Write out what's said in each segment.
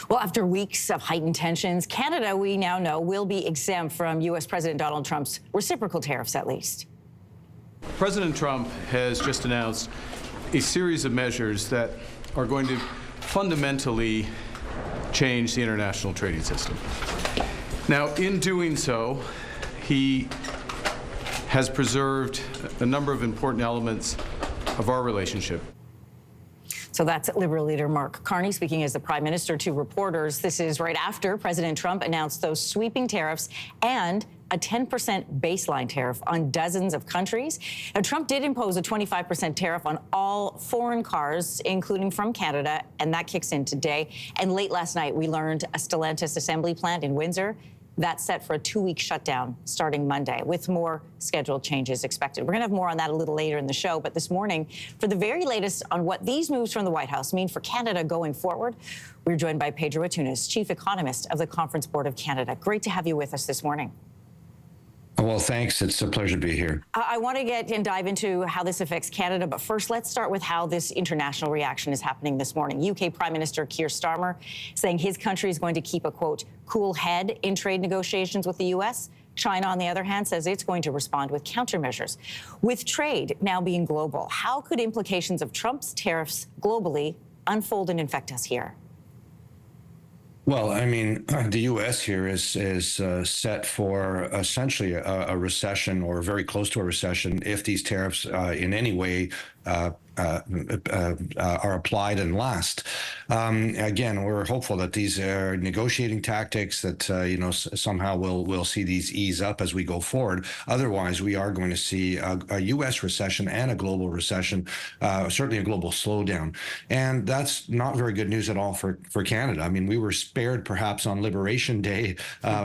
Well, after weeks of heightened tensions, Canada, we now know, will be exempt from U.S. President Donald Trump's reciprocal tariffs, at least. President Trump has just announced a series of measures that are going to fundamentally change the international trading system. Now, in doing so, he has preserved a number of important elements of our relationship. So that's Liberal leader Mark Carney speaking as the Prime Minister to reporters. This is right after President Trump announced those sweeping tariffs and a 10% baseline tariff on dozens of countries. Now, Trump did impose a 25% tariff on all foreign cars, including from Canada, and that kicks in today. And late last night, we learned a Stellantis assembly plant in Windsor that's set for a 2-week shutdown starting Monday, with more scheduled changes expected. We're going to have more on that a little later in the show. But this morning, for the very latest on what these moves from the White House mean for Canada going forward, we're joined by Pedro Atunes, Chief Economist of the Conference Board of Canada. Great to have you with us this morning. Well, thanks. It's a pleasure to be here. I want to get and dive into how this affects Canada, but first, let's start with how this international reaction is happening this morning. UK Prime Minister Keir Starmer saying his country is going to keep a, quote, cool head in trade negotiations with the U.S. China, on the other hand, says it's going to respond with countermeasures. With trade now being global, how could implications of Trump's tariffs globally unfold and affect us here? Well, I mean, the U.S. here is set for essentially a recession, or very close to a recession, if these tariffs in any way are applied and last. Again, we're hopeful that these are negotiating tactics that somehow we'll see these ease up as we go forward. Otherwise, we are going to see a U.S. recession and a global recession, certainly a global slowdown, and that's not very good news at all for Canada. I mean, we were spared perhaps on Liberation Day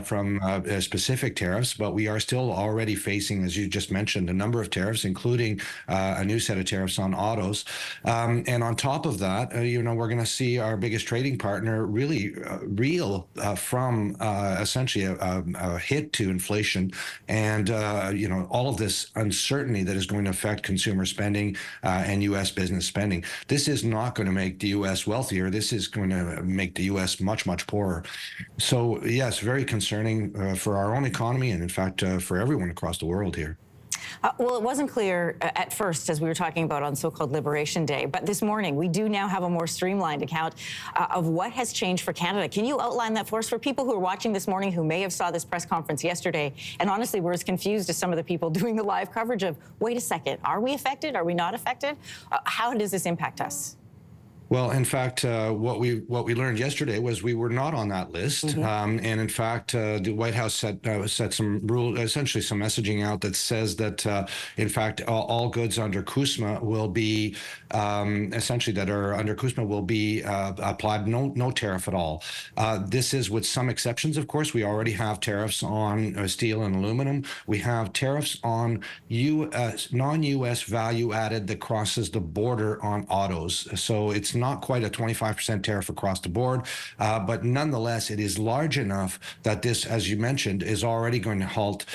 from specific tariffs, but we are still already facing, as you just mentioned, a number of tariffs, including a new set of tariffs on autos. And on top of that, we're going to see our biggest trading partner really reel from essentially a hit to inflation and, all of this uncertainty that is going to affect consumer spending and U.S. business spending. This is not going to make the U.S. wealthier. This is going to make the U.S. much, much poorer. So, yes, very concerning for our own economy and, in fact, for everyone across the world here. Well, it wasn't clear at first, as we were talking about on so-called Liberation Day, but this morning we do now have a more streamlined account of what has changed for Canada. Can you outline that for us, for people who are watching this morning who may have saw this press conference yesterday and honestly were as confused as some of the people doing the live coverage of, wait a second, are we affected? Are we not affected? How does this impact us? Well, in fact, what we learned yesterday was we were not on that list, and in fact, the White House set some rule, essentially some messaging out that says that, in fact, all goods under CUSMA will be essentially that are under CUSMA will be applied no tariff at all. This is with some exceptions, of course. We already have tariffs on steel and aluminum. We have tariffs on non-U.S. value added that crosses the border on autos. So it's not quite a 25% tariff across the board, but nonetheless, it is large enough that this, as you mentioned, is already going to halt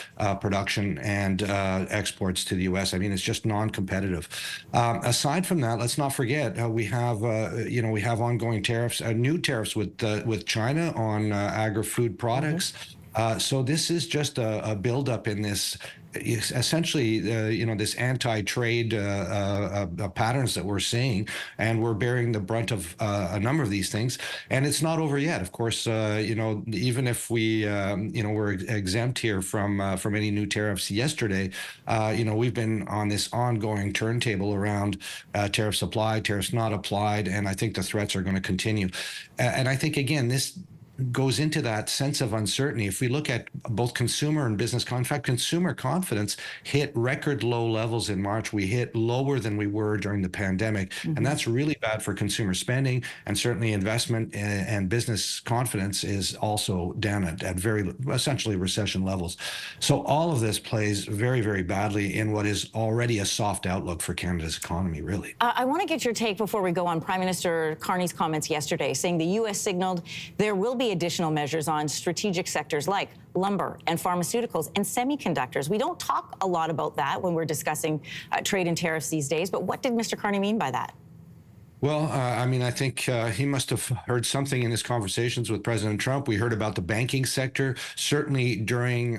production and exports to the U.S. I mean, it's just non-competitive. Aside from that, let's not forget we have ongoing tariffs, new tariffs with China on agri-food products. So this is just a buildup in this, essentially, this anti-trade patterns that we're seeing, and we're bearing the brunt of a number of these things. And it's not over yet. Of course, even if we, we're exempt here from any new tariffs yesterday, we've been on this ongoing turntable around tariffs applied, tariffs not applied, and I think the threats are going to continue. And I think, again, this goes into that sense of uncertainty. If we look at both consumer and business, in fact, consumer confidence hit record low levels in March. We hit lower than we were during the pandemic, and that's really bad for consumer spending, and certainly investment and business confidence is also down at very essentially recession levels. So all of this plays very, very badly in what is already a soft outlook for Canada's economy, really. I want to get your take before we go on Prime Minister Carney's comments yesterday, saying the U.S. signaled there will be additional measures on strategic sectors like lumber and pharmaceuticals and semiconductors. We don't talk a lot about that when we're discussing trade and tariffs these days, but what did Mr. Carney mean by that? Well, I mean, I think he must have heard something in his conversations with President Trump. We heard about the banking sector. Certainly during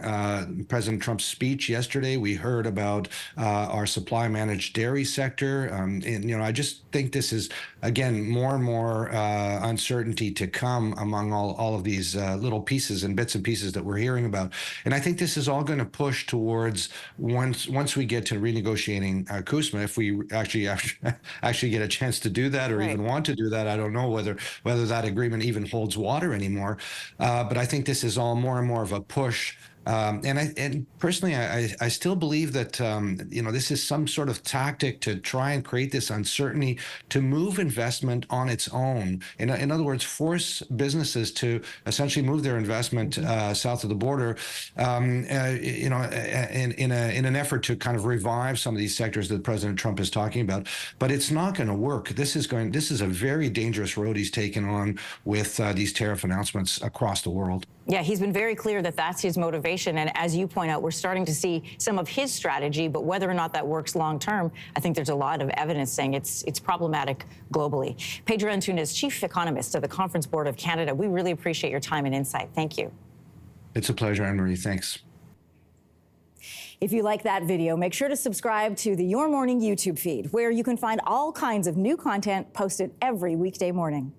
President Trump's speech yesterday, we heard about our supply managed dairy sector. And, you know, I just think this is, again, more and more uncertainty to come among all of these little pieces and bits and pieces that we're hearing about. And I think this is all going to push towards once we get to renegotiating CUSMA, if we actually get a chance to do that or Right. even want to do that. I don't know whether that agreement even holds water anymore. But I think this is all more and more of a push. And personally, I still believe that you know, this is some sort of tactic to try and create this uncertainty to move investment on its own. In other words, force businesses to essentially move their investment south of the border. You know, in an effort to kind of revive some of these sectors that President Trump is talking about. But it's not going to work. This is a very dangerous road he's taken on with these tariff announcements across the world. Yeah, he's been very clear that that's his motivation. And as you point out, we're starting to see some of his strategy, but whether or not that works long term, I think there's a lot of evidence saying it's problematic globally. Pedro Antunes, chief economist of the Conference Board of Canada, we really appreciate your time and insight. Thank you. It's a pleasure, Anne-Marie. Thanks. If you like that video, make sure to subscribe to the Your Morning YouTube feed, where you can find all kinds of new content posted every weekday morning.